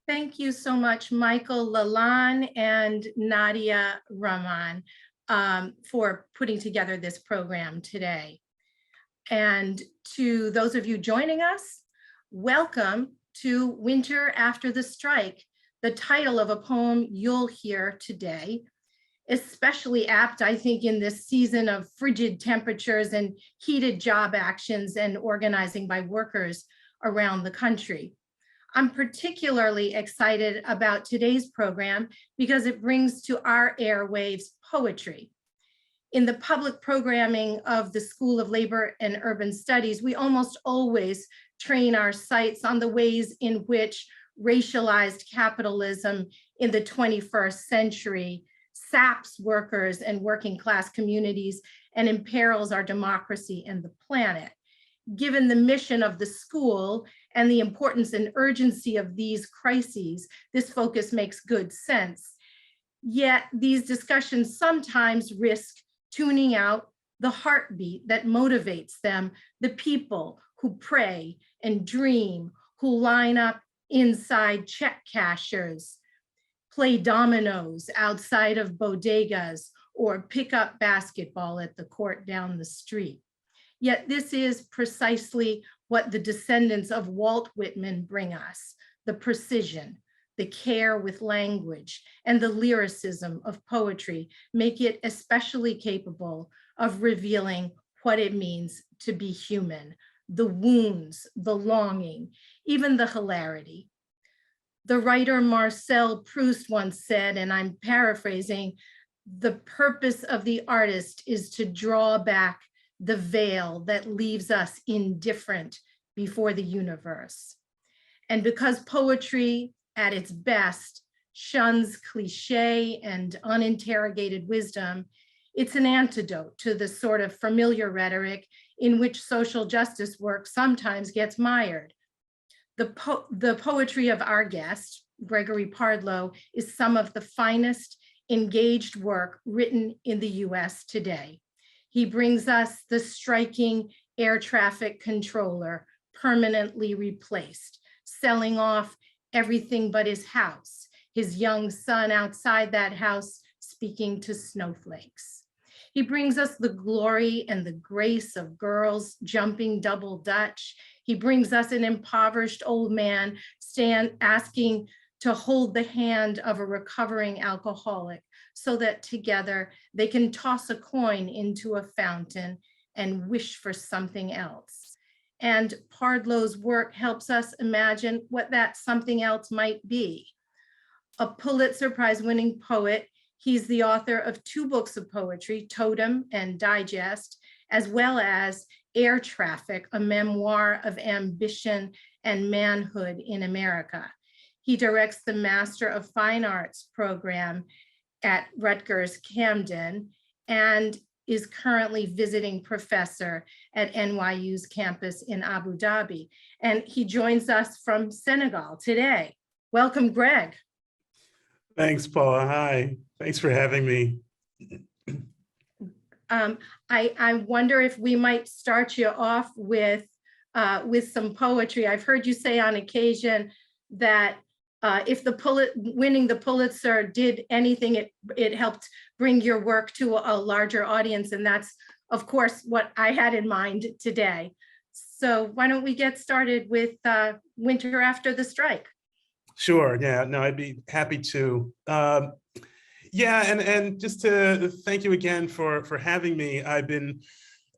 Thank you so much, Michael Lalane and Nadia Rahman, for putting together this program today. And to those of you joining us, welcome to Winter After the Strike, the title of a poem you'll hear today, especially apt, I think, in this season of frigid temperatures and heated job actions and organizing by workers around the country. I'm particularly excited about today's program because it brings to our airwaves poetry. In the public programming of the School of Labor and Urban Studies, we almost always train our sights on the ways in which racialized capitalism in the 21st century saps workers and working class communities and imperils our democracy and the planet. Given the mission of the school and the importance and urgency of these crises, this focus makes good sense. Yet these discussions sometimes risk tuning out the heartbeat that motivates them, the people who pray and dream, who line up inside check cashers, play dominoes outside of bodegas, or pick up basketball at the court down the street. Yet this is precisely what the descendants of Walt Whitman bring us: the precision, the care with language, and the lyricism of poetry make it especially capable of revealing what it means to be human, the wounds, the longing, even the hilarity. The writer Marcel Proust once said, and I'm paraphrasing, "The purpose of the artist is to draw back the veil that leaves us indifferent before the universe." And because poetry at its best shuns cliche and uninterrogated wisdom, it's an antidote to the sort of familiar rhetoric in which social justice work sometimes gets mired. The poetry of our guest, Gregory Pardlo, is some of the finest engaged work written in the US today. He brings us the striking air traffic controller, permanently replaced, selling off everything but his house, his young son outside that house speaking to snowflakes. He brings us the glory and the grace of girls jumping double Dutch. He brings us an impoverished old man asking to hold the hand of a recovering alcoholic so that together they can toss a coin into a fountain and wish for something else. And Pardlo's work helps us imagine what that something else might be. A Pulitzer Prize-winning poet, he's the author of 2 books of poetry, Totem and Digest, as well as Air Traffic, a memoir of ambition and manhood in America. He directs the Master of Fine Arts program at Rutgers Camden and is currently visiting professor at NYU's campus in Abu Dhabi. And he joins us from Senegal today. Welcome, Greg. Thanks, Paula. Hi, thanks for having me. I wonder if we might start you off with some poetry. I've heard you say on occasion that if winning the Pulitzer did anything, it helped bring your work to a larger audience. And that's, of course, what I had in mind today. So why don't we get started with Winter After the Strike? Sure, yeah, no, I'd be happy to. Yeah, and just to thank you again for having me. I've been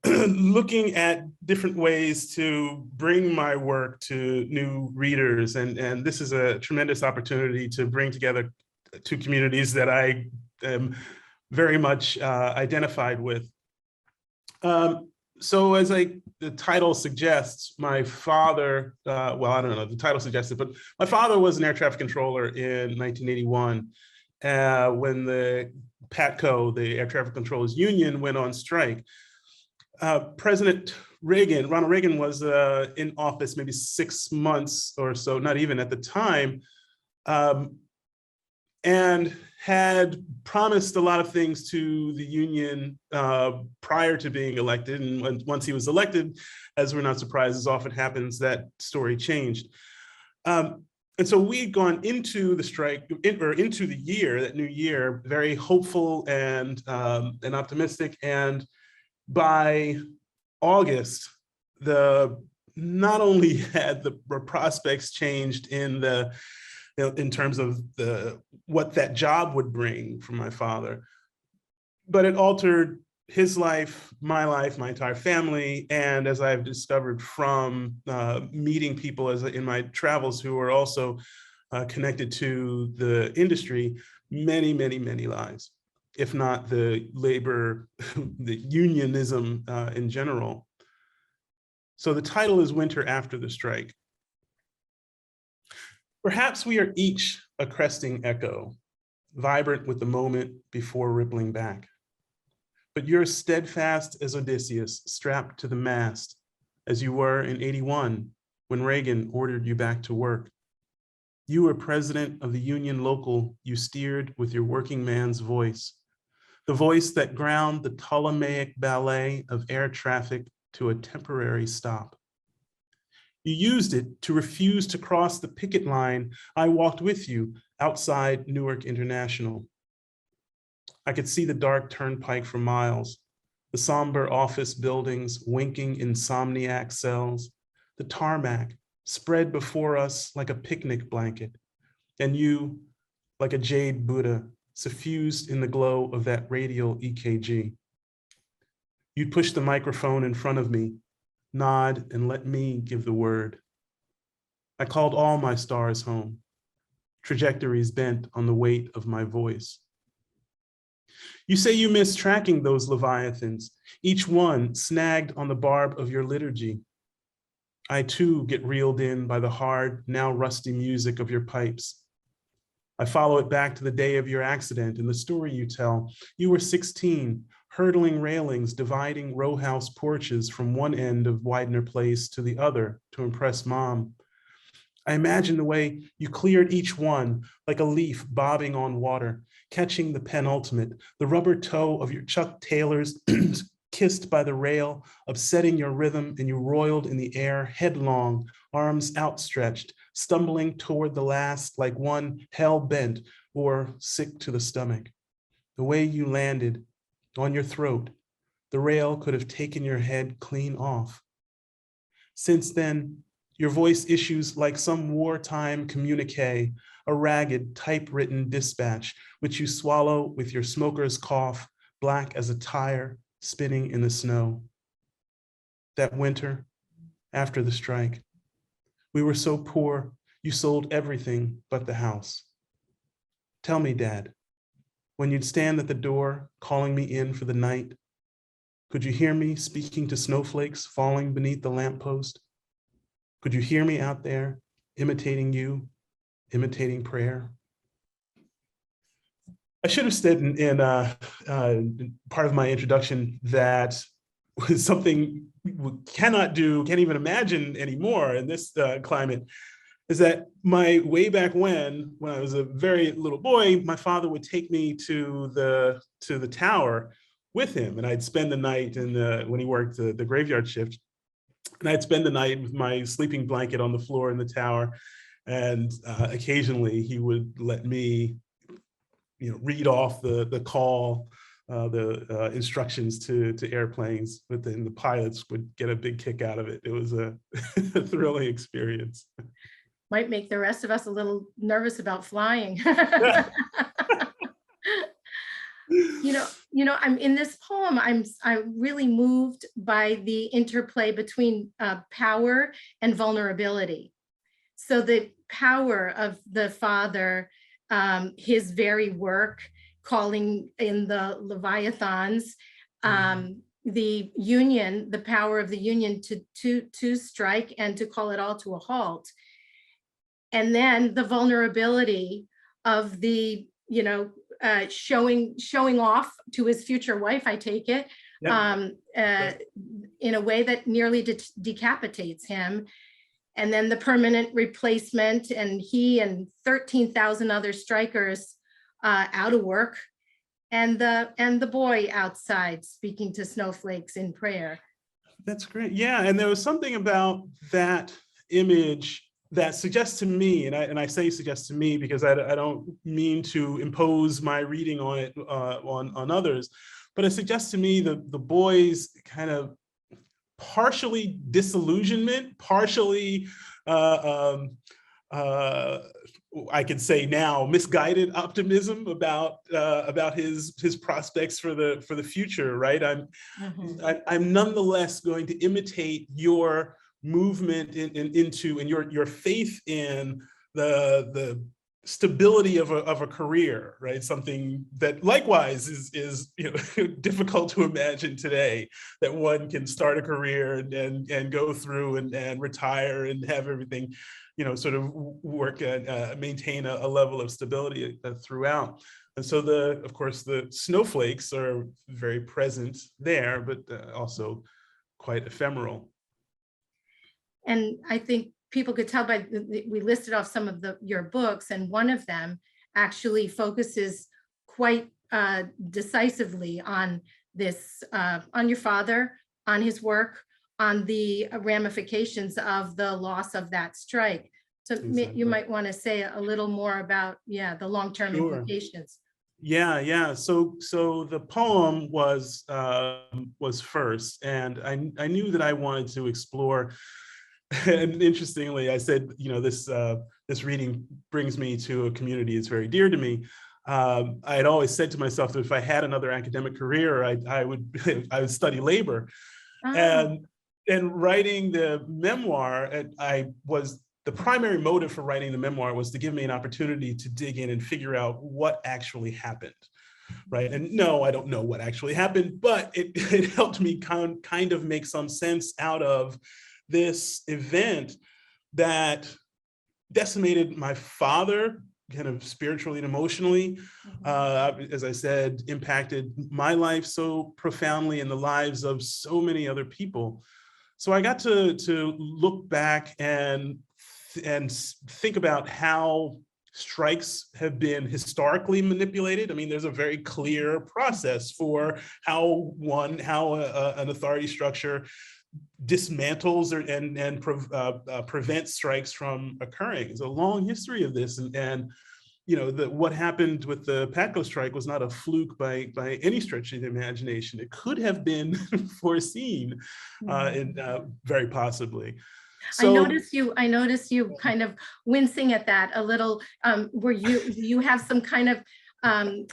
looking at different ways to bring my work to new readers, and this is a tremendous opportunity to bring together 2 communities that I am very much identified with. So as the title suggests, my father, well, I don't know, the title suggests it, but my father was an air traffic controller in 1981 when the PATCO, the Air Traffic Controllers Union, went on strike. President Reagan, Ronald Reagan, was in office maybe 6 months or so, not even at the time, and had promised a lot of things to the union prior to being elected. And once he was elected, as we're not surprised, as often happens, that story changed. And so we'd gone into the strike, or into the year, that new year, very hopeful and optimistic. And by August, not only had the prospects changed in in terms of what that job would bring for my father, but it altered his life, my entire family. And as I've discovered from meeting people in my travels who are also connected to the industry, many, many, many lives, if not the labor, the unionism in general. So the title is Winter After the Strike. Perhaps we are each a cresting echo, vibrant with the moment before rippling back. But you're steadfast as Odysseus, strapped to the mast, as you were in '81 when Reagan ordered you back to work. You were president of the union local you steered with your working man's voice, the voice that ground the Ptolemaic ballet of air traffic to a temporary stop. You used it to refuse to cross the picket line I walked with you outside Newark International. I could see the dark turnpike for miles, the somber office buildings winking insomniac cells, the tarmac spread before us like a picnic blanket, and you, like a jade Buddha, suffused in the glow of that radial EKG. You'd push the microphone in front of me, nod, and let me give the word. I called all my stars home, trajectories bent on the weight of my voice. You say you miss tracking those leviathans, each one snagged on the barb of your liturgy. I too get reeled in by the hard, now rusty music of your pipes. I follow it back to the day of your accident and the story you tell. You were 16, hurdling railings, dividing row house porches from one end of Widener Place to the other to impress mom. I imagine the way you cleared each one like a leaf bobbing on water, catching the penultimate, the rubber toe of your Chuck Taylors kissed by the rail, upsetting your rhythm, and you roiled in the air headlong, arms outstretched, stumbling toward the last like one hell-bent or sick to the stomach. The way you landed on your throat, the rail could have taken your head clean off. Since then, your voice issues like some wartime communique, a ragged typewritten dispatch, which you swallow with your smoker's cough, black as a tire spinning in the snow. That winter, after the strike, we were so poor, you sold everything but the house. Tell me, Dad, when you'd stand at the door calling me in for the night, could you hear me speaking to snowflakes falling beneath the lamppost? Could you hear me out there imitating you, imitating prayer? I should have said in part of my introduction that was something we cannot do, can't even imagine anymore in this climate, is that my way back when I was a very little boy, my father would take me to the tower with him, and I'd spend the night when he worked the graveyard shift, and I'd spend the night with my sleeping blanket on the floor in the tower, and occasionally he would let me, read off the call, the instructions to airplanes, but then the pilots would get a big kick out of it. It was a thrilling experience. Might make the rest of us a little nervous about flying. I'm in this poem, I'm really moved by the interplay between power and vulnerability. So the power of the father, his very work, calling in the Leviathans, the union, the power of the union to strike and to call it all to a halt. And then the vulnerability of the, showing off to his future wife, I take it, yep. In a way that nearly decapitates him. And then the permanent replacement, and he and 13,000 other strikers out of work, and the boy outside speaking to snowflakes in prayer. That's great. Yeah, and there was something about that image that suggests to me, and I say suggests to me because I don't mean to impose my reading on it on others, but it suggests to me the boys' kind of partially disillusionment, partially I can say now misguided optimism about his prospects for the future, right? I'm nonetheless going to imitate your movement into and your faith in the stability of a career, right? Something that likewise is difficult to imagine today, that one can start a career and go through and retire and have everything, sort of work and maintain a level of stability throughout. And so of course, the snowflakes are very present there, but also quite ephemeral. And I think people could tell by, we listed off some of your books, and one of them actually focuses quite decisively on this, on your father, on his work, on the ramifications of the loss of that strike. So Exactly. you might want to say a little more about, the long-term implications. Yeah. So the poem was first, and I knew that I wanted to explore. And interestingly, I said, this reading brings me to a community that's very dear to me. I had always said to myself that if I had another academic career, I would I would study labor. And writing the memoir, the primary motive for writing the memoir was to give me an opportunity to dig in and figure out what actually happened, right? And no, I don't know what actually happened, but it helped me kind of make some sense out of this event that decimated my father, kind of spiritually and emotionally, as I said, impacted my life so profoundly and the lives of so many other people. So I got to look back and think about how strikes have been historically manipulated. I mean, there's a very clear process for how an authority structure dismantles and prevents strikes from occurring. There's a long history of this, and what happened with the PATCO strike was not a fluke by any stretch of the imagination. It could have been foreseen, very possibly. So I noticed you kind of wincing at that a little. Were you have some kind of in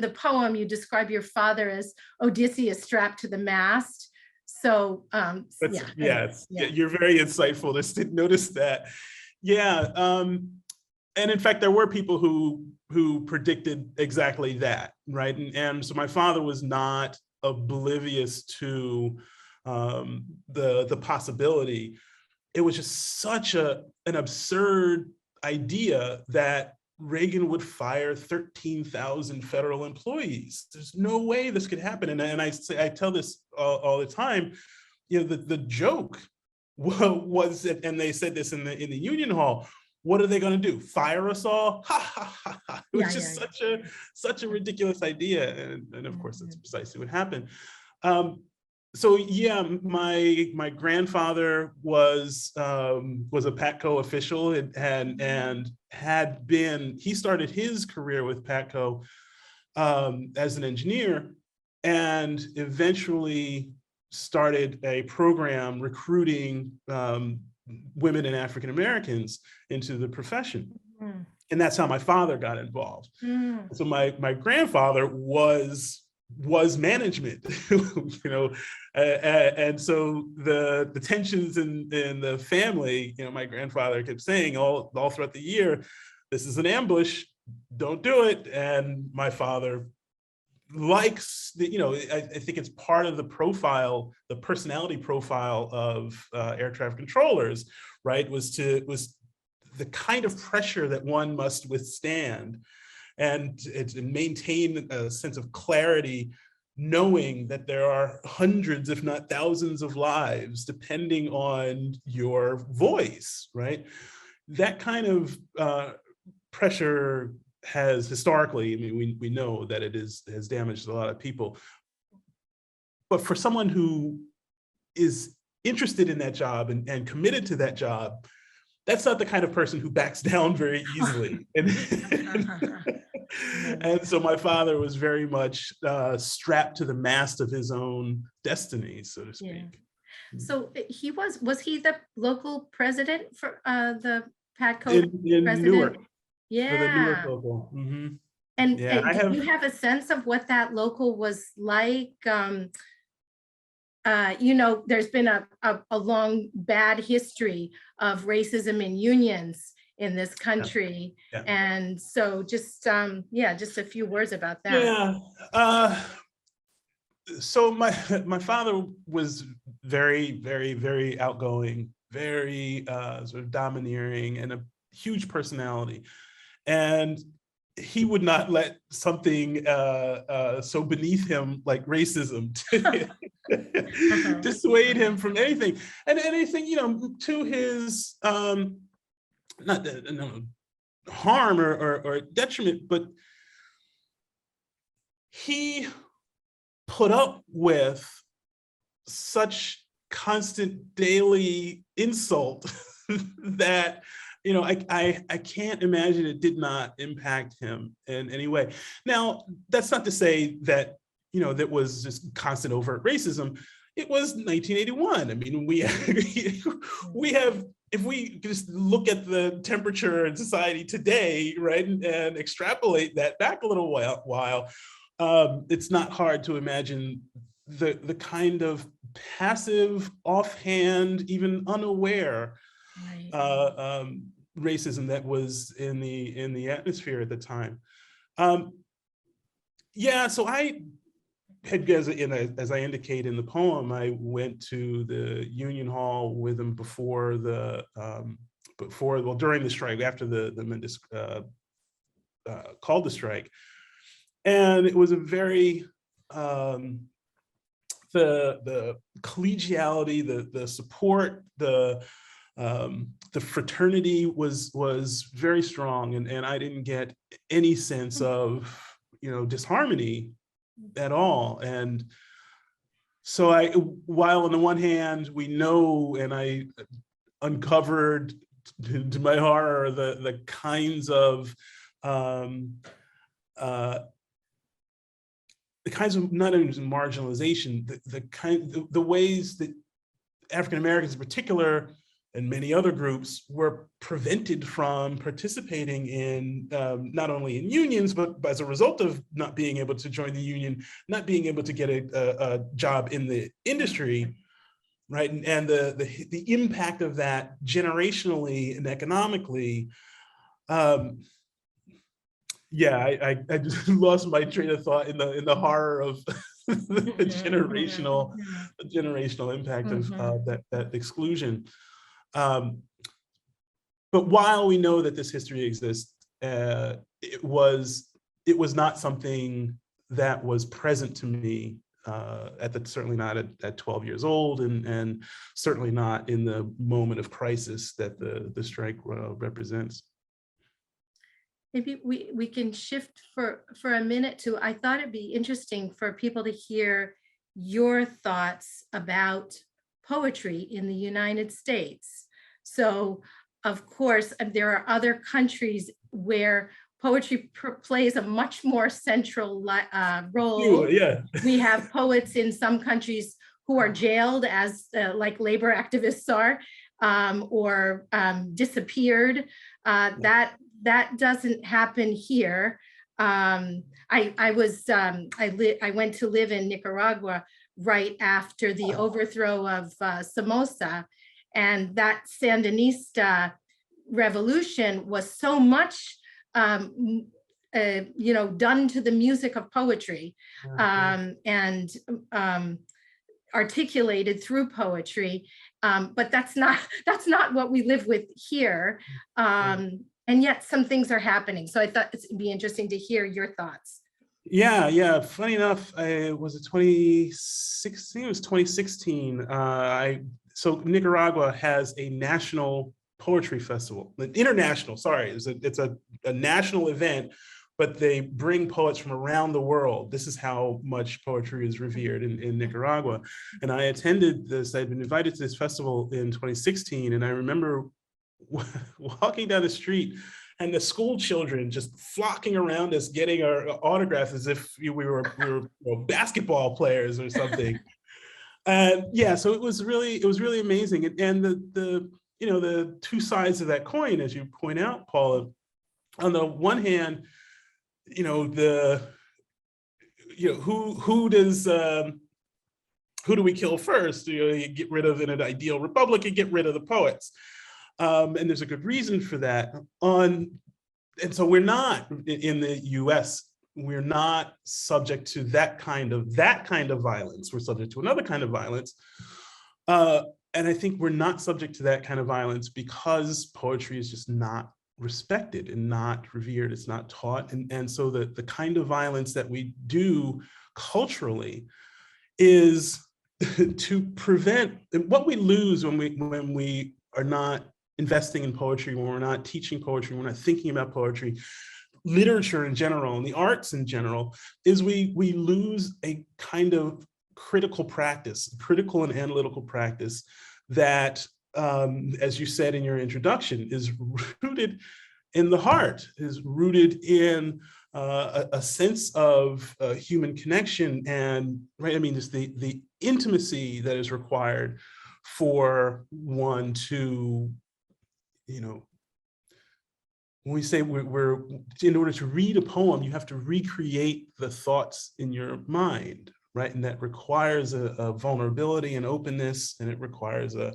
the poem you describe your father as Odysseus strapped to the mast. So you're very insightful to notice that. And in fact, there were people who predicted exactly that, right? And so my father was not oblivious to the possibility. It was just such an absurd idea that Reagan would fire 13,000 federal employees. There's no way this could happen. And I tell this all the time, the joke was, and they said this in the Union Hall, what are they going to do? Fire us all? Ha ha ha ha. It was just such a ridiculous idea. And of course, that's precisely what happened. So yeah, my grandfather was a PATCO official and he started his career with PATCO as an engineer, and eventually started a program recruiting women and African Americans into the profession. And that's how my father got involved. So my grandfather was management, and so the tensions in the family, my grandfather kept saying all throughout the year, this is an ambush, don't do it. And my father likes I think it's part of the personality profile of air traffic controllers, right? Was the kind of pressure that one must withstand and maintain a sense of clarity, knowing that there are hundreds, if not thousands of lives depending on your voice, right? That kind of pressure has historically, I mean, we know that it has damaged a lot of people. But for someone who is interested in that job and committed to that job, that's not the kind of person who backs down very easily. And so my father was very much strapped to the mast of his own destiny, so to speak. Yeah. So was he the local president for the Patco In president? Newark, Yeah. for the Newark local. Mm-hmm. And, Yeah, and did you have a sense of what that local was like? You know, there's been a long bad history of racism in unions in this country. Yeah. And so just, yeah, just a few words about that. Yeah. So my father was very, very, very outgoing, very sort of domineering, and a huge personality. And he would not let something so beneath him like racism dissuade him from anything. And anything, you know, to his not no, harm or detriment, but he put up with such constant daily insult that, you know, I can't imagine it did not impact him in any way. Now, that's not to say that, you know, that was just constant overt racism. It was 1981. I mean, we have, if we just look at the temperature in society today, right, and extrapolate that back a little while, it's not hard to imagine the kind of passive, offhand, even unaware racism that was in the atmosphere at the time. Yeah, so I had, as I indicate in the poem, I went to the Union Hall with him before during the strike, after the Mendes called the strike. And it was a very, the collegiality, the support, the fraternity was very strong, and I didn't get any sense of, you know, disharmony at all. And so while on the one hand we know, and I uncovered to my horror the kinds of not only marginalization, the ways that African Americans in particular, and many other groups, were prevented from participating in not only in unions, but as a result of not being able to join the union, not being able to get a job in the industry, right? And the impact of that generationally and economically. Yeah, I just lost my train of thought in the horror of the generational impact of that exclusion. But while we know that this history exists, it was not something that was present to me certainly not at 12 years old, and certainly not in the moment of crisis that the strike represents. Maybe we can shift for a minute to, I thought it'd be interesting for people to hear your thoughts about poetry in the United States. So, of course, there are other countries where poetry plays a much more central role. Yeah. We have poets in some countries who are jailed, as like labor activists are, or disappeared. That doesn't happen here. I went to live in Nicaragua right after the overthrow of Somoza, and that Sandinista revolution was so much, you know, done to the music of poetry, and articulated through poetry. But that's not what we live with here. And yet some things are happening. So I thought it'd be interesting to hear your thoughts. Yeah. Funny enough, was it 2016? It was 2016. So Nicaragua has a national poetry festival, an international, sorry, it's a national event but they bring poets from around the world. This is how much poetry is revered in Nicaragua. And I attended this, I'd been invited to this festival in 2016, and I remember walking down the street and the school children just flocking around us, getting our autographs as if we were basketball players or something. And yeah, so it was really amazing. And the two sides of that coin, as you point out, Paula, on the one hand, who do we kill first? You get rid of, in an ideal republic, you get rid of the poets. And there's a good reason for that. And so we're not, in the US, we're not subject to that kind of violence. We're subject to another kind of violence. And I think we're not subject to that kind of violence because poetry is just not respected and not revered. It's not taught. And so the kind of violence that we do culturally is to prevent what we lose when we are not investing in poetry, when we're not teaching poetry, when we're not thinking about poetry, literature in general, and the arts in general, is we lose a kind of critical and analytical practice that, as you said in your introduction, is rooted in the heart, is rooted in a sense of human connection, and right, I mean, it's the intimacy that is required for one to, when we say we're in order to read a poem, you have to recreate the thoughts in your mind, right? And that requires a vulnerability and openness, and it requires a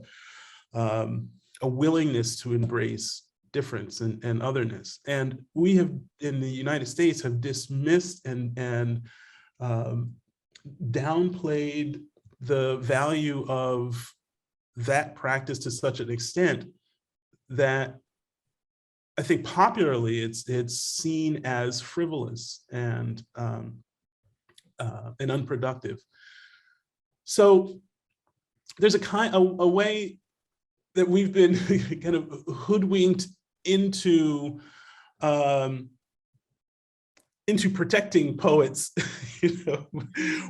willingness to embrace difference and otherness. And we have, in the United States, have dismissed and downplayed the value of that practice to such an extent that I think popularly it's seen as frivolous and unproductive. So there's a way that we've been kind of hoodwinked into protecting poets.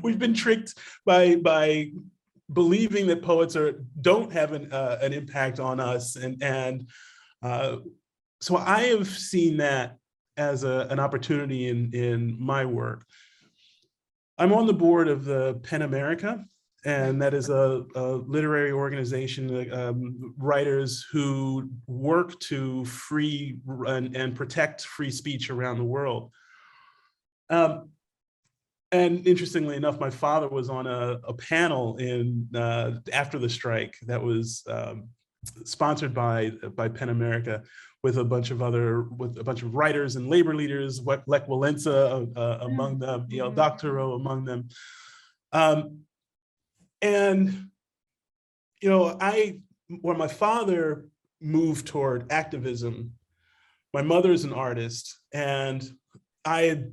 We've been tricked by believing that poets don't have an impact on us, and so I have seen that as an opportunity in my work. I'm on the board of the PEN America, and that is a literary organization, writers who work to free and protect free speech around the world. And interestingly enough, my father was on a panel after the strike that was sponsored by PEN America, with a bunch of writers and labor leaders, Lech Walesa among them, Doctorow among them. And when my father moved toward activism, my mother's an artist, and I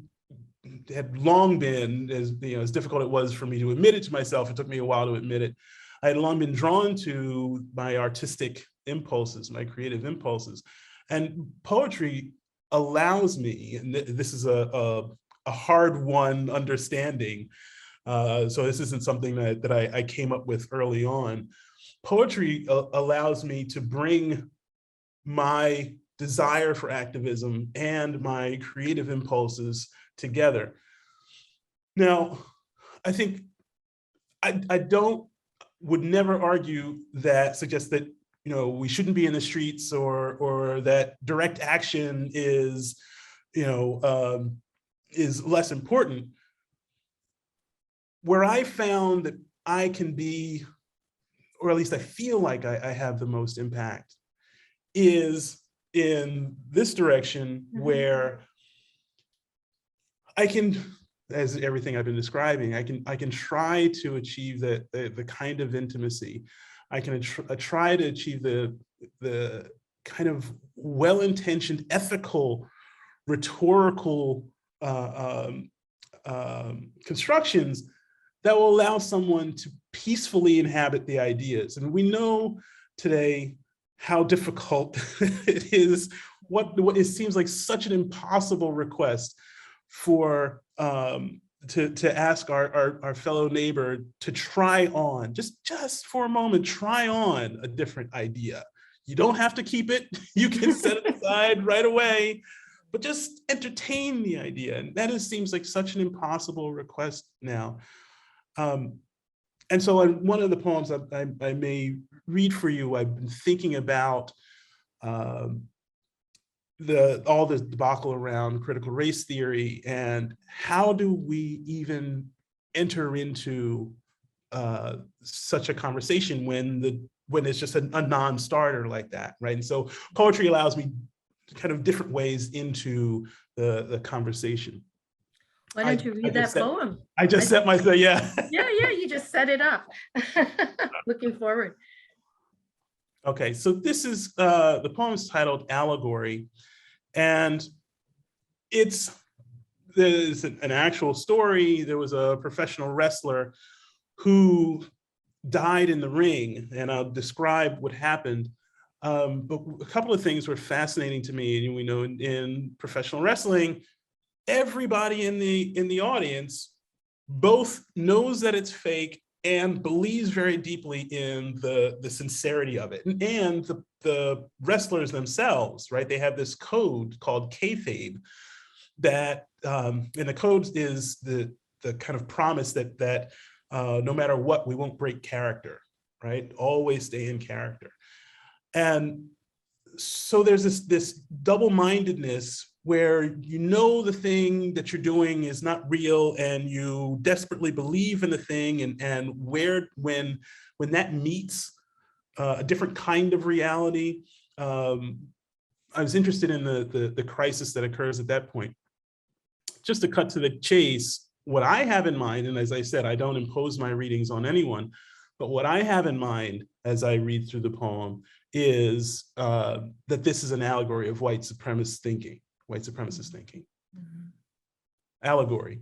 had long been, as difficult it was for me to admit it to myself, it took me a while to admit it, I had long been drawn to my artistic impulses, my creative impulses. And poetry allows me, and this is a hard-won understanding, so this isn't something that I came up with early on. Poetry allows me to bring my desire for activism and my creative impulses together. Now, I think I would never argue suggest that we shouldn't be in the streets, or that direct action is less important. Where I found that I can be, or at least I feel like I have the most impact, is in this direction, where I can, as everything I've been describing, I can try to achieve the kind of intimacy. I can try to achieve the kind of well-intentioned, ethical, rhetorical constructions that will allow someone to peacefully inhabit the ideas. And we know today how difficult it is what it seems like such an impossible request for to ask our fellow neighbor to try on, just for a moment, try on a different idea. You don't have to keep it. You can set it aside right away, but just entertain the idea. And that seems like such an impossible request now. And so one of the poems I may read for you, I've been thinking about all the debacle around critical race theory, and how do we even enter into such a conversation when it's just a non-starter like that, right? And so poetry allows me kind of different ways into the conversation. Why don't you read that poem? I just set myself, yeah. Yeah, you just set it up. Looking forward. Okay, so this is, the poem is titled Allegory, and there's an actual story. There was a professional wrestler who died in the ring, and I'll describe what happened. But a couple of things were fascinating to me. And we know in professional wrestling, everybody in the audience both knows that it's fake and believes very deeply in the sincerity of it. And the wrestlers themselves, right? They have this code called kayfabe that, and the code is the kind of promise that no matter what, we won't break character, right? Always stay in character. And so there's this double-mindedness where you know the thing that you're doing is not real, and you desperately believe in the thing, and when that meets a different kind of reality. I was interested in the crisis that occurs at that point. Just to cut to the chase, what I have in mind, and as I said, I don't impose my readings on anyone, but what I have in mind as I read through the poem is that this is an allegory of white supremacist thinking. Mm-hmm. Allegory.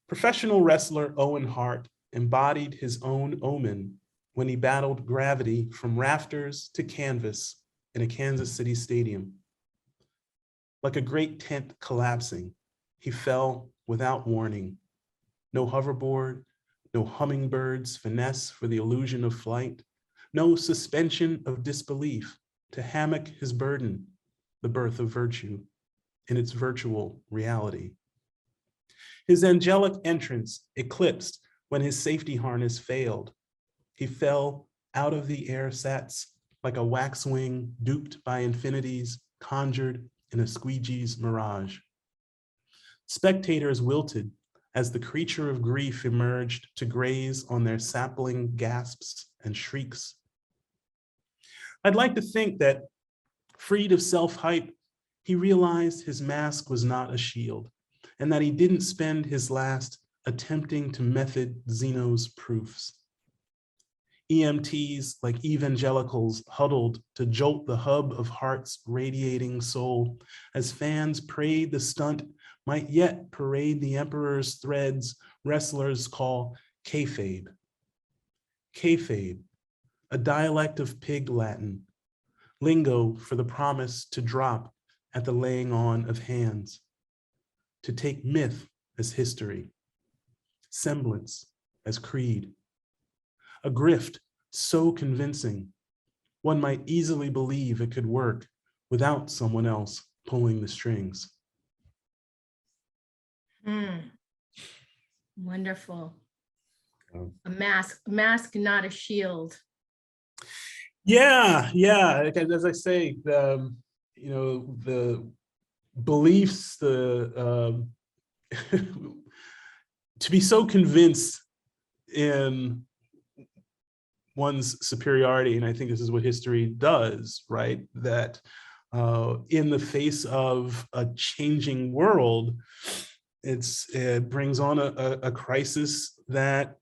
Professional wrestler Owen Hart embodied his own omen when he battled gravity from rafters to canvas in a Kansas City stadium. Like a great tent collapsing, he fell without warning. No hoverboard, no hummingbird's finesse for the illusion of flight, no suspension of disbelief to hammock his burden, the birth of virtue in its virtual reality. His angelic entrance eclipsed when his safety harness failed. He fell out of the air sets like a waxwing duped by infinities conjured in a squeegee's mirage. Spectators wilted as the creature of grief emerged to graze on their sapling gasps and shrieks. I'd like to think that, freed of self-hype, he realized his mask was not a shield, and that he didn't spend his last attempting to method Zeno's proofs. EMTs like evangelicals huddled to jolt the hub of Hart's radiating soul as fans prayed the stunt might yet parade the emperor's threads wrestlers call kayfabe. Kayfabe, a dialect of pig Latin, lingo for the promise to drop at the laying on of hands, to take myth as history, semblance as creed, a grift so convincing, one might easily believe it could work without someone else pulling the strings. Wonderful. A mask, not a shield. Yeah. As I say, the beliefs, to be so convinced in one's superiority, and I think this is what history does, right? That in the face of a changing world, it brings on a crisis that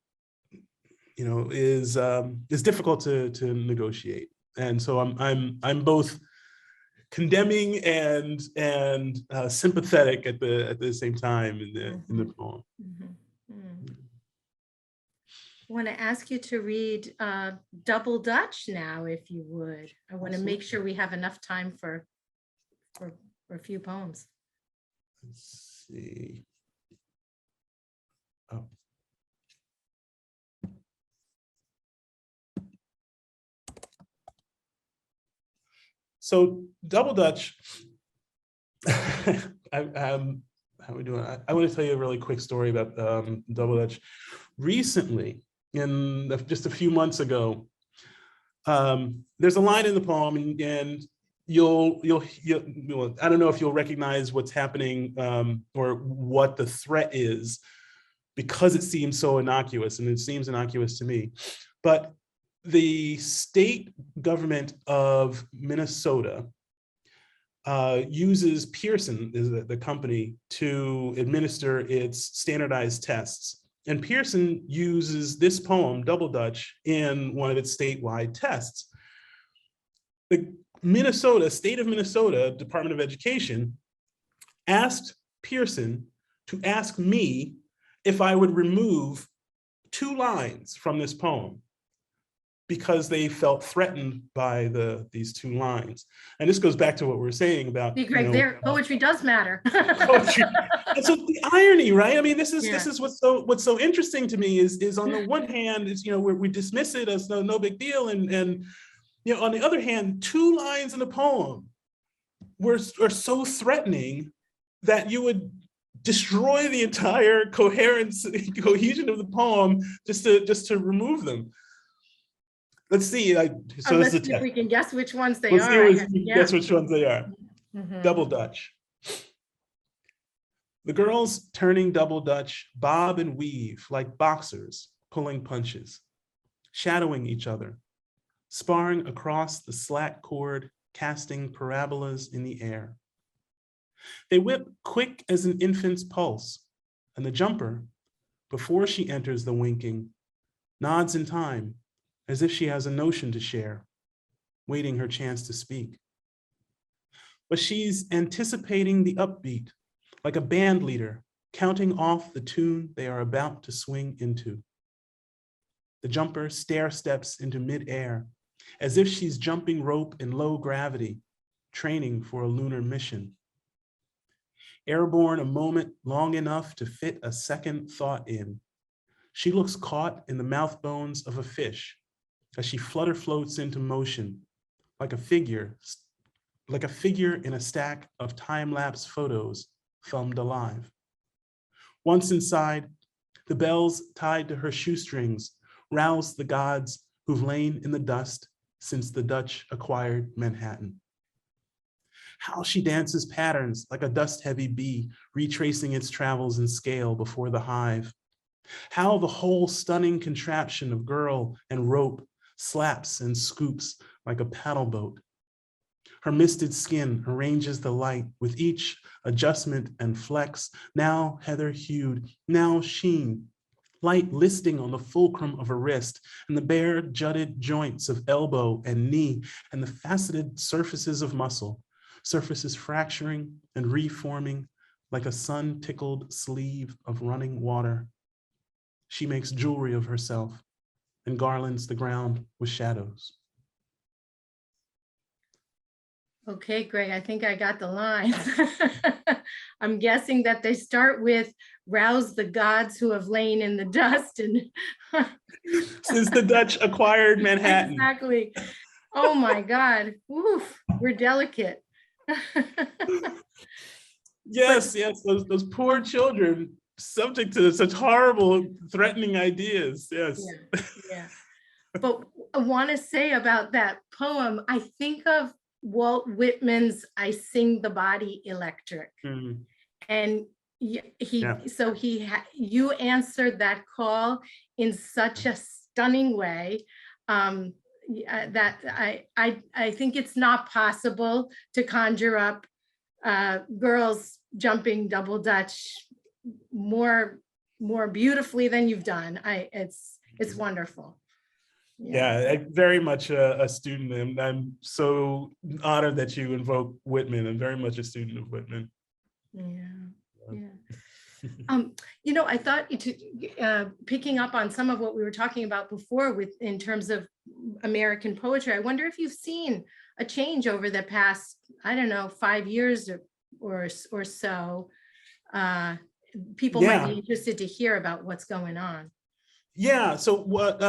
is difficult to negotiate. And so I'm both condemning and sympathetic at the same time in the poem. want to ask you to read Double Dutch now, if you would. I want to make sure we have enough time for a few poems. Let's see. Oh. So Double Dutch, how are we doing? I want to tell you a really quick story about Double Dutch. Recently, just a few months ago, there's a line in the poem, and you'll I don't know if you'll recognize what's happening or what the threat is, because it seems so innocuous, and it seems innocuous to me. But the state government of Minnesota uses Pearson, is the company, to administer its standardized tests. And Pearson uses this poem, Double Dutch, in one of its statewide tests. The state of Minnesota Department of Education asked Pearson to ask me if I would remove 2 lines from this poem, because they felt threatened by these 2 lines. And this goes back to what we were saying about, Poetry does matter. Poetry. And so the irony, right? I mean, this is what's so interesting to me is on the one hand, is we dismiss it as no big deal, and on the other hand, 2 lines in a poem are so threatening that you would destroy the entire cohesion of the poem just to remove them. Let's see. So let's see if we can guess which ones they are. Guess which ones they are. Mm-hmm. Double Dutch. The girls turning double Dutch bob and weave like boxers pulling punches, shadowing each other, sparring across the slack cord, casting parabolas in the air. They whip quick as an infant's pulse, and the jumper, before she enters the winking, nods in time, as if she has a notion to share, waiting her chance to speak. But she's anticipating the upbeat, like a band leader counting off the tune they are about to swing into. The jumper stair steps into midair, as if she's jumping rope in low gravity, training for a lunar mission. Airborne a moment long enough to fit a second thought in, she looks caught in the mouth bones of a fish as she flutter floats into motion, like a figure in a stack of time-lapse photos filmed alive. Once inside, the bells tied to her shoestrings rouse the gods who've lain in the dust since the Dutch acquired Manhattan. How she dances patterns like a dust-heavy bee retracing its travels in scale before the hive. How the whole stunning contraption of girl and rope slaps and scoops like a paddle boat. Her misted skin arranges the light with each adjustment and flex, now heather-hued, now sheen, light listing on the fulcrum of a wrist and the bare jutted joints of elbow and knee and the faceted surfaces of muscle, surfaces fracturing and reforming like a sun-tickled sleeve of running water. She makes jewelry of herself and garlands the ground with shadows. Okay, Greg, I think I got the lines. I'm guessing that they start with rouse the gods who have lain in the dust and since the Dutch acquired Manhattan. Exactly. Oh my God. Oof, we're delicate. Yes, those poor children subject to such horrible, threatening ideas. Yes. Yeah. But I want to say about that poem, I think of Walt Whitman's I Sing the Body Electric. Mm-hmm. And you answered that call in such a stunning way that I think it's not possible to conjure up girls jumping double Dutch more beautifully than you've done. It's wonderful. Yeah, I'm very much a student, and I'm so honored that you invoke Whitman. I'm very much a student of Whitman. Yeah. I thought picking up on some of what we were talking about before in terms of American poetry, I wonder if you've seen a change over the past, I don't know, 5 years or so. People might be Yeah, interested to hear about what's going on. yeah. So what?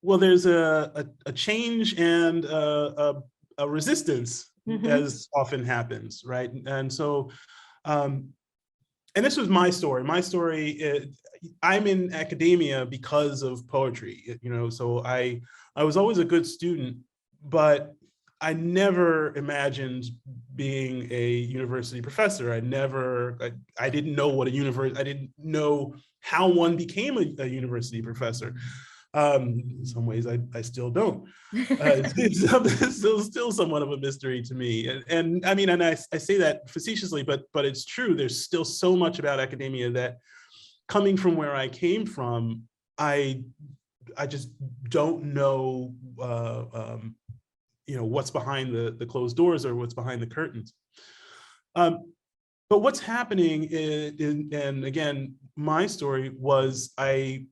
Well, there's a change and a resistance, Mhm. as often happens, right? And so, um, and this was my story. My story, I'm in academia because of poetry, so I was always a good student, but I never imagined being a university professor. I didn't know what I didn't know how one became a university professor. In some ways, I still don't. It's still somewhat of a mystery to me. And I mean, and I say that facetiously, but it's true. There's still so much about academia that, coming from where I came from, I just don't know, what's behind the closed doors or what's behind the curtains. But what's happening and again, my story was I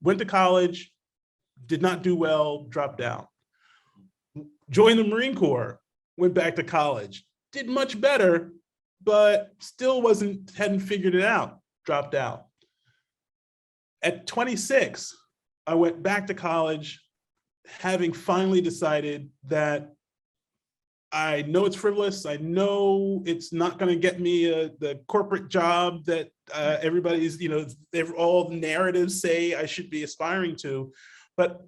went to college, did not do well, dropped out. Joined the Marine Corps, went back to college, did much better, but still hadn't figured it out, dropped out. At 26, I went back to college, having finally decided that I know it's frivolous. I know it's not going to get me the corporate job that everybody's, all the narratives say I should be aspiring to. But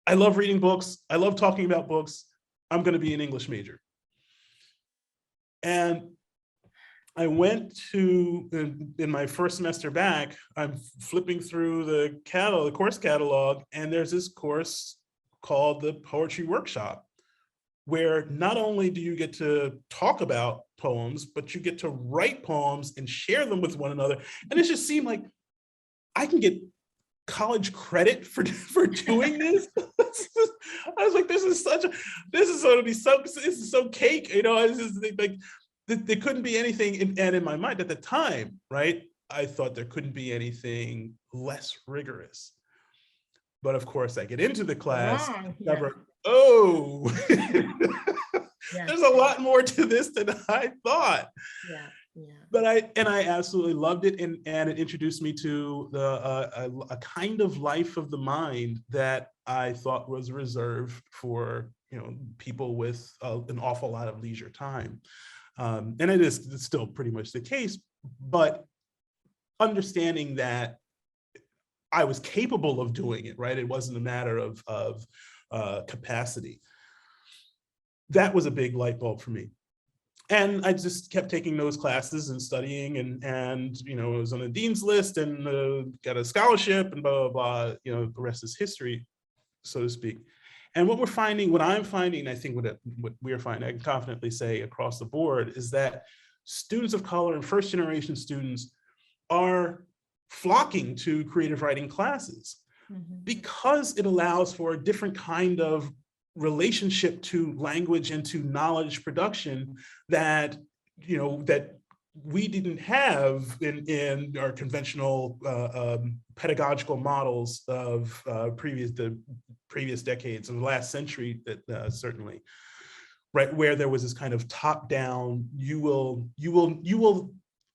I love reading books. I love talking about books. I'm going to be an English major. And I went in my first semester back, I'm flipping through the course catalog, and there's this course called the Poetry Workshop, where not only do you get to talk about poems, but you get to write poems and share them with one another. And it just seemed like I can get college credit for doing this. I was like, this is going to be this is so cake, it's just like, there couldn't be anything, and in my mind at the time, right, I thought there couldn't be anything less rigorous. But of course, I get into the class, Wrong. Yeah. discover, oh, Yeah. there's a lot more to this than I thought. Yeah. Yeah. But I absolutely loved it, and it introduced me to a kind of life of the mind that I thought was reserved for people with an awful lot of leisure time, and it's still pretty much the case. But understanding that I was capable of doing it, right? It wasn't a matter of capacity. That was a big light bulb for me. And I just kept taking those classes and studying, and I was on the dean's list and got a scholarship and blah, blah, blah. The rest is history, so to speak. And what I'm finding, I think what we're finding, I can confidently say across the board, is that students of color and first generation students are flocking to creative writing classes because it allows for a different kind of relationship to language and to knowledge production that we didn't have in our conventional pedagogical models of the previous decades of the last century, that certainly, right, where there was this kind of top down, you will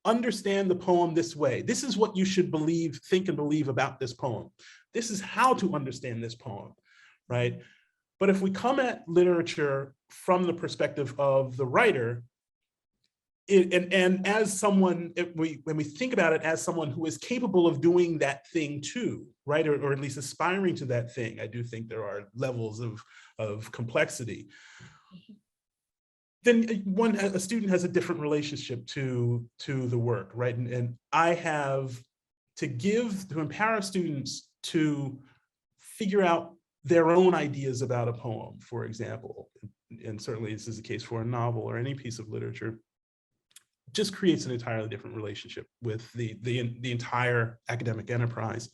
understand the poem this way. This is what you should think and believe about this poem. This is how to understand this poem, right? But if we come at literature from the perspective of the writer, and as someone, when we think about it as someone who is capable of doing that thing too, right, or at least aspiring to that thing, I do think there are levels of complexity. Then a student has a different relationship to the work, right? And I have to empower students to figure out their own ideas about a poem, for example, and certainly this is the case for a novel or any piece of literature, just creates an entirely different relationship with the entire academic enterprise.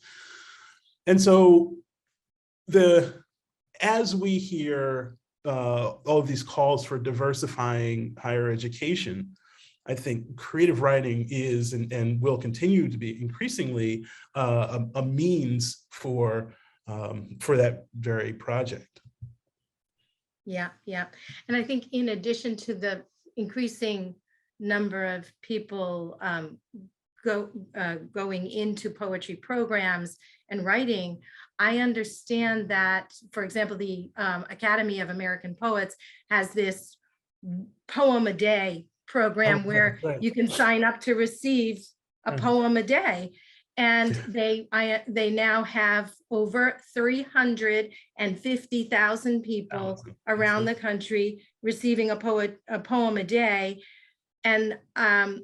And so as we hear all of these calls for diversifying higher education, I think creative writing is and will continue to be increasingly a means for that very project. Yeah, yeah. And I think in addition to the increasing number of people going into poetry programs and writing, I understand that, for example, the Academy of American Poets has this poem a day program where Right. you can sign up to receive a poem a day. And they now have over 350,000 people around the country receiving a poem a day. And I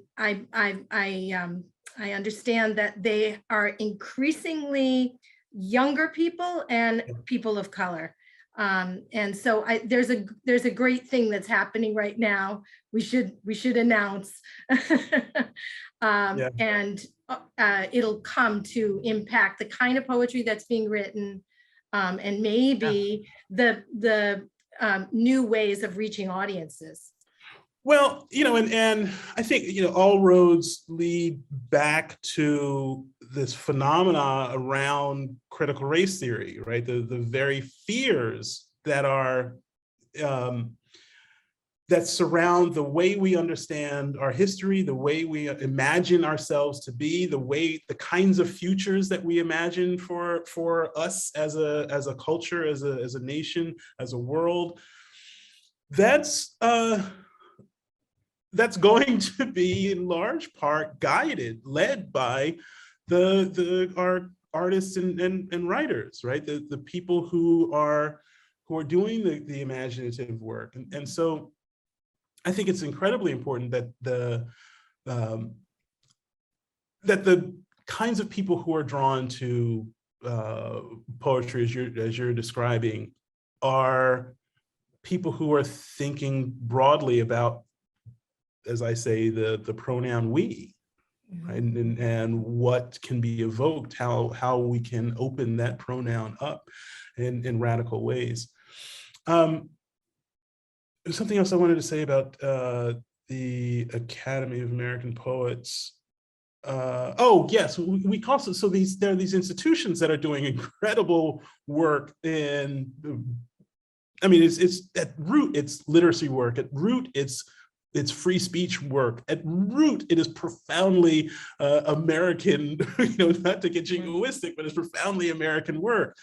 understand that they are increasingly younger people and people of color. And so there's a great thing that's happening right now. We should announce, and it'll come to impact the kind of poetry that's being written, and maybe the new ways of reaching audiences. Well, and I think, all roads lead back to this phenomena around critical race theory, right? The very fears that are, that surround the way we understand our history, the way we imagine ourselves to be, the kinds of futures that we imagine for us as a culture, as a nation, as a world. That's going to be in large part led by our artists and writers, right? The people who are doing the imaginative work. And so I think it's incredibly important that the kinds of people who are drawn to poetry, as you're describing, are people who are thinking broadly about, as I say, the pronoun we, right? And what can be evoked, how we can open that pronoun up in radical ways. There's something else I wanted to say about the Academy of American Poets. Oh yes, we also, so there are these institutions that are doing incredible work in, I mean, it's at root, it's literacy work. At root, it's free speech work. At root, it is profoundly American, not to get jingoistic, but it's profoundly American work.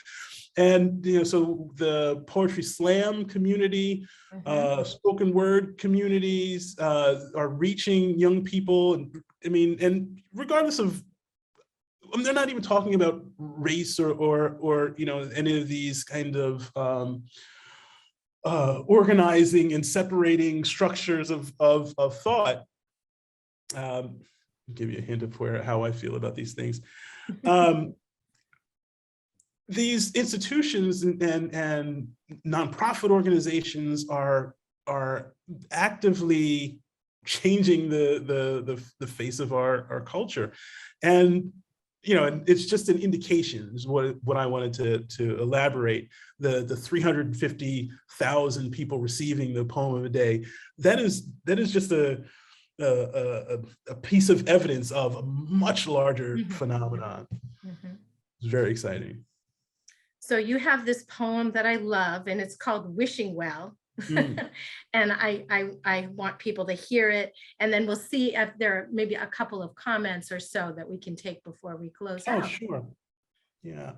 And so the poetry slam community, spoken word communities are reaching young people. And I mean, and regardless of, they're not even talking about race or any of these kind of organizing and separating structures of thought. I'll give you a hint of how I feel about these things. These institutions and nonprofit organizations are actively changing the face of our culture, and and it's just an indication is what I wanted to elaborate. The 350,000 people receiving the poem of a day, that is just a piece of evidence of a much larger phenomenon. It's very exciting. So you have this poem that I love, and it's called Wishing Well. And I want people to hear it, and then we'll see if there are maybe a couple of comments or so that we can take before we close out. Oh, sure. Yeah.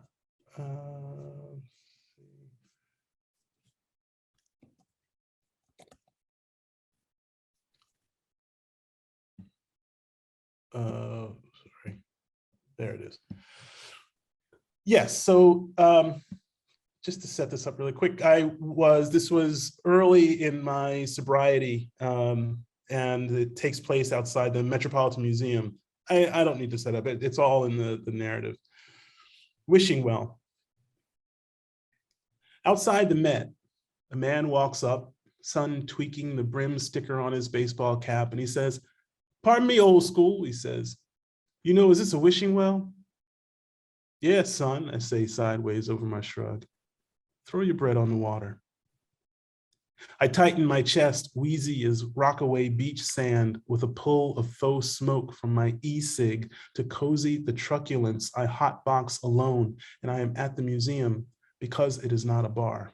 Sorry. There it is. Yes. So just to set this up really quick, this was early in my sobriety, and it takes place outside the Metropolitan Museum. I don't need to set up it. It's all in the narrative. Wishing well. Outside the Met, a man walks up, sun tweaking the brim sticker on his baseball cap, and he says, "Pardon me, old school," he says. "Is this a wishing well?" "Yes, son," I say sideways over my shrug. "Throw your bread on the water." I tighten my chest, wheezy as Rockaway beach sand, with a pull of faux smoke from my e-cig to cozy the truculence I hotbox alone, and I am at the museum because it is not a bar.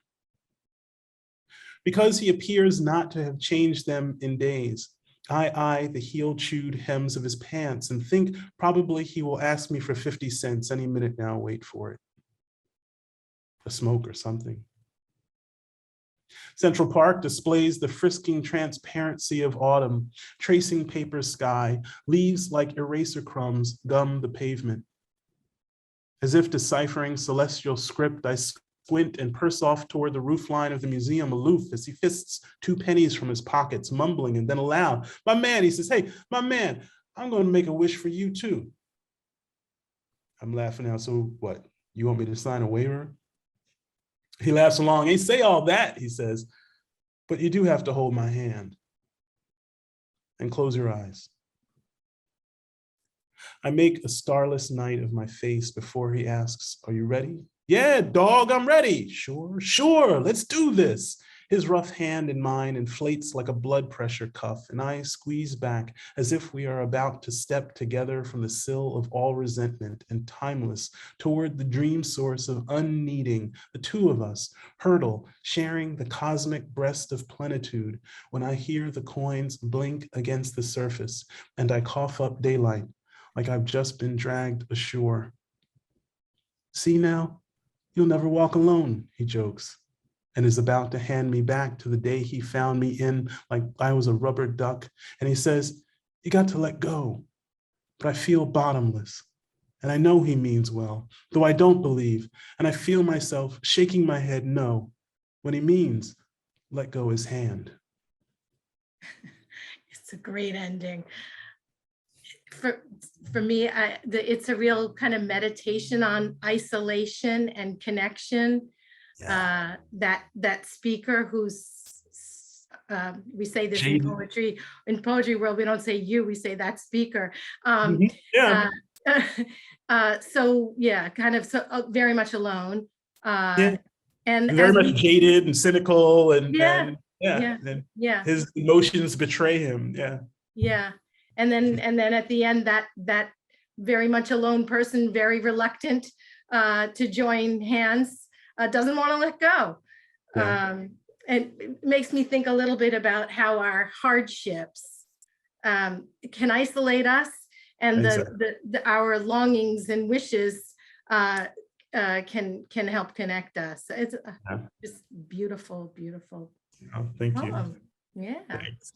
Because he appears not to have changed them in days. I eye the heel-chewed hems of his pants and think probably he will ask me for 50 cents any minute now. Wait for it. A smoke or something. Central Park displays the frisking transparency of autumn, tracing paper sky, leaves like eraser crumbs gum the pavement. As if deciphering celestial script, I squint and purse off toward the roofline of the museum, aloof as he fists 2 pennies from his pockets, mumbling, and then aloud, "My man," he says, "hey, my man, I'm going to make a wish for you too." I'm laughing now. So what? You want me to sign a waiver? He laughs along. "Ain't say all that," he says, "but you do have to hold my hand and close your eyes." I make a starless night of my face before he asks, "Are you ready?" "Yeah, dog, I'm ready." Sure, let's do this." His rough hand in mine inflates like a blood pressure cuff, and I squeeze back as if we are about to step together from the sill of all resentment and timeless toward the dream source of unneeding, the two of us, hurdle, sharing the cosmic breast of plenitude, when I hear the coins blink against the surface and I cough up daylight like I've just been dragged ashore. "See now, you'll never walk alone," he jokes, and is about to hand me back to the day he found me in like I was a rubber duck. And he says, "You got to let go." But I feel bottomless. And I know he means well, though I don't believe. And I feel myself shaking my head no, when he means let go his hand. It's a great ending. For me, it's a real kind of meditation on isolation and connection. Yeah. That speaker who's we say this in Jaded. poetry. In poetry world, we don't say you, we say that speaker. Um, Yeah. so yeah, kind of so very much alone. Yeah. And Very as much we, jaded and cynical, yeah, and yeah, yeah, and yeah, his emotions betray him. Yeah. yeah. And then at the end, that very much alone person, very reluctant to join hands, doesn't want to let go. Yeah. And it makes me think a little bit about how our hardships can isolate us, and Exactly. our longings and wishes can help connect us. It's Yeah. just beautiful, beautiful Oh, thank you. poem. Yeah. Thanks.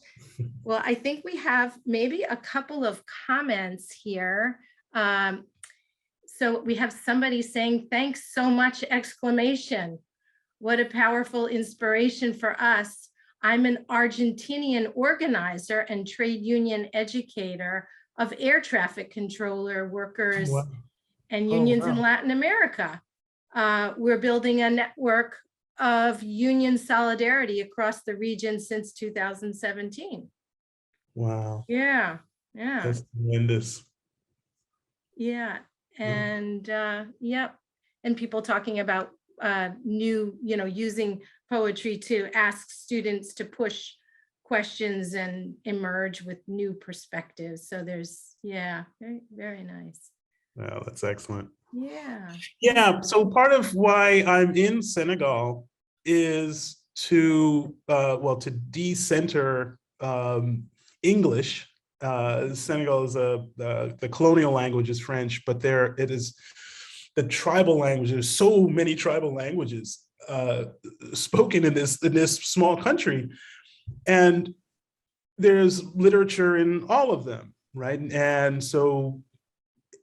Well, I think we have maybe a couple of comments here. So we have somebody saying, "Thanks so much!" exclamation. What a powerful inspiration for us. I'm an Argentinian organizer and trade union educator of air traffic controller Oh, workers wow. and Oh, unions in wow. Latin America. We're building a network of union solidarity across the region since 2017. Wow. Yeah, yeah, That's tremendous. yeah. Yeah. And yep. And people talking about new, using poetry to ask students to push questions and emerge with new perspectives. So there's, yeah, very, very nice. Wow, that's excellent. Yeah, yeah. Yeah. So part of why I'm in Senegal is to to decenter English. Senegal is the colonial language is French, but there it is the tribal language. There's so many tribal languages spoken in this small country, and there's literature in all of them, right? And so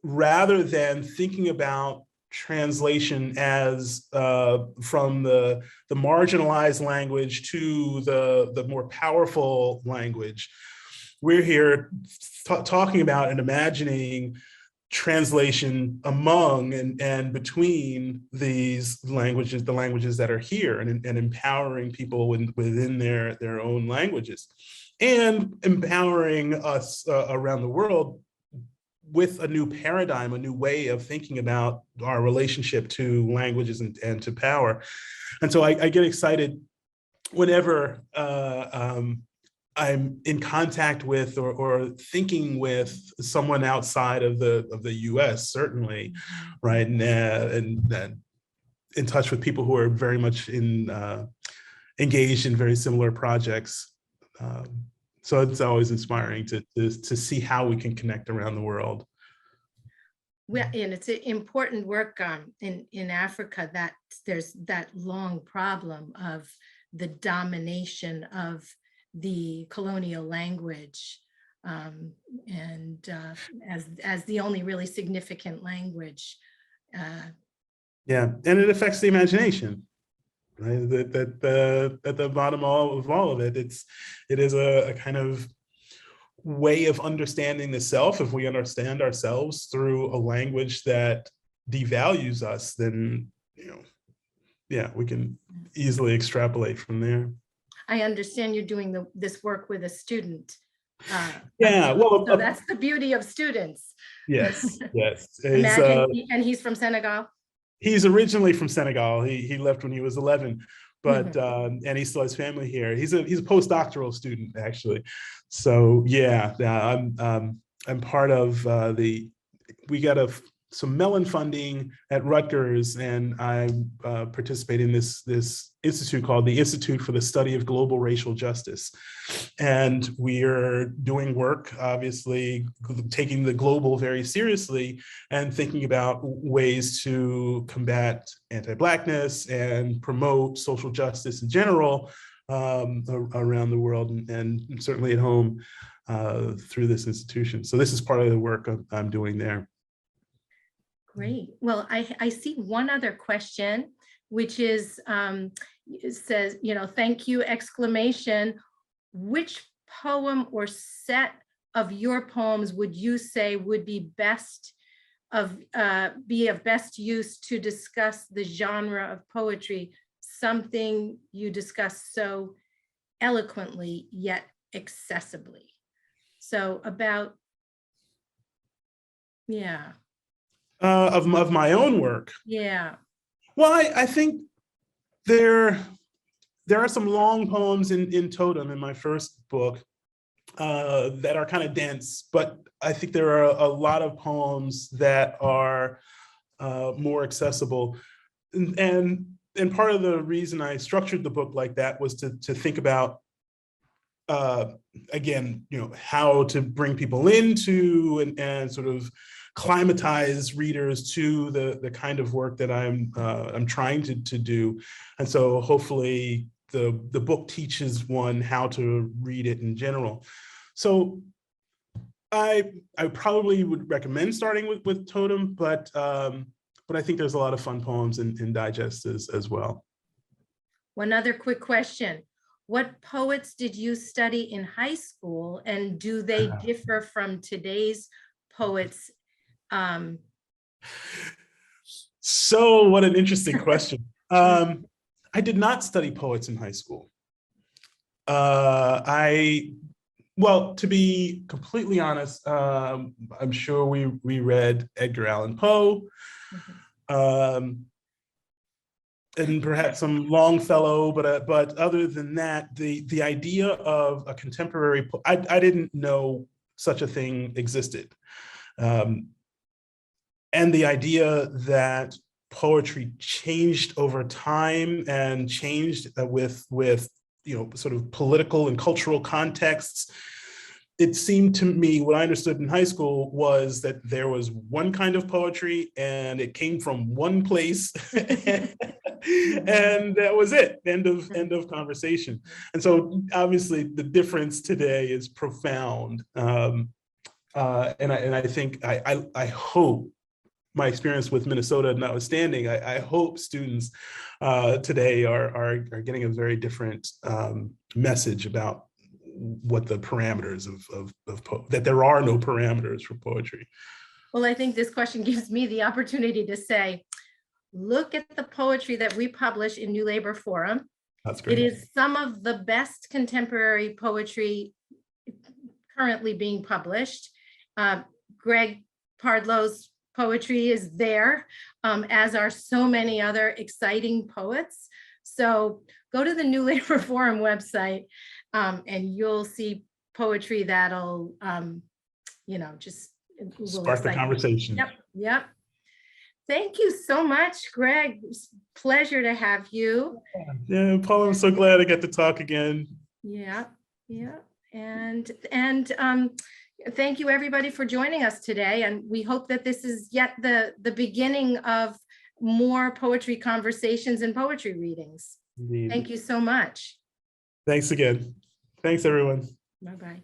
rather than thinking about translation as from the marginalized language to the more powerful language, we're here talking about and imagining translation among and between these languages, the languages that are here, and empowering people within their own languages, and empowering us around the world with a new paradigm, a new way of thinking about our relationship to languages and to power. And so I get excited whenever I'm in contact with or thinking with someone outside of the U.S., certainly, right, and in touch with people who are very much engaged in very similar projects. So it's always inspiring to see how we can connect around the world. Well, and it's an important work in Africa, that there's that long problem of the domination of the colonial language, and as the only really significant language. Yeah, and it affects the imagination. Right? At the bottom of all of it, it is a kind of way of understanding the self. If we understand ourselves through a language that devalues us, then yeah, we can easily extrapolate from there. I understand you're doing this work with a student. Yeah, well, so that's the beauty of students. Yes, yes. Imagine, and he's from Senegal. He's originally from Senegal. He left when he was 11, but and he still has family here. He's a postdoctoral student, actually. So yeah, I'm part of we got some Mellon funding at Rutgers, and I participate in this institute called the Institute for the Study of Global Racial Justice. And we are doing work, obviously, taking the global very seriously and thinking about ways to combat anti-Blackness and promote social justice in general around the world, and certainly at home through this institution. So this is part of the work I'm doing there. Great. Well, I see one other question, which is, it says, thank you, exclamation. Which poem or set of your poems would you say would be of best use to discuss the genre of poetry, something you discuss so eloquently yet accessibly? So about, yeah. Of my own work. Yeah. Well, I think there are some long poems in Totem, in my first book, that are kind of dense, but I think there are a lot of poems that are more accessible. And part of the reason I structured the book like that was to think about, again, how to bring people into and sort of climatize readers to the kind of work that I'm trying to do. And so hopefully the book teaches one how to read it in general. So I probably would recommend starting with Totem, but I think there's a lot of fun poems in digests as well. One other quick question. What poets did you study in high school, and do they differ from today's poets? So what an interesting question. I did not study poets in high school. Well, to be completely honest, I'm sure we read Edgar Allan Poe, and perhaps some Longfellow, but other than that, the idea of a contemporary, I didn't know such a thing existed. And the idea that poetry changed over time and changed with sort of political and cultural contexts. It seemed to me, what I understood in high school was that there was one kind of poetry and it came from one place and that was it, end of conversation. And so obviously the difference today is profound. And I think, I hope, my experience with Minnesota notwithstanding, I hope students today are getting a very different message about what the parameters of that there are no parameters for poetry. Well, I think this question gives me the opportunity to say, look at the poetry that we publish in New Labor Forum. That's great. It is some of the best contemporary poetry currently being published. Greg Pardlow's poetry is there, as are so many other exciting poets. So go to the New Labor Forum website, and you'll see poetry that'll, just will Spark the excite you. conversation. Yep, yep. Thank you so much, Greg. It's a pleasure to have you. Yeah, Paul, I'm so glad I got to talk again. Yeah, yeah. And thank you everybody for joining us today. And we hope that this is yet the beginning of more poetry conversations and poetry readings. Indeed. Thank you so much. Thanks again. Thanks, everyone. Bye-bye.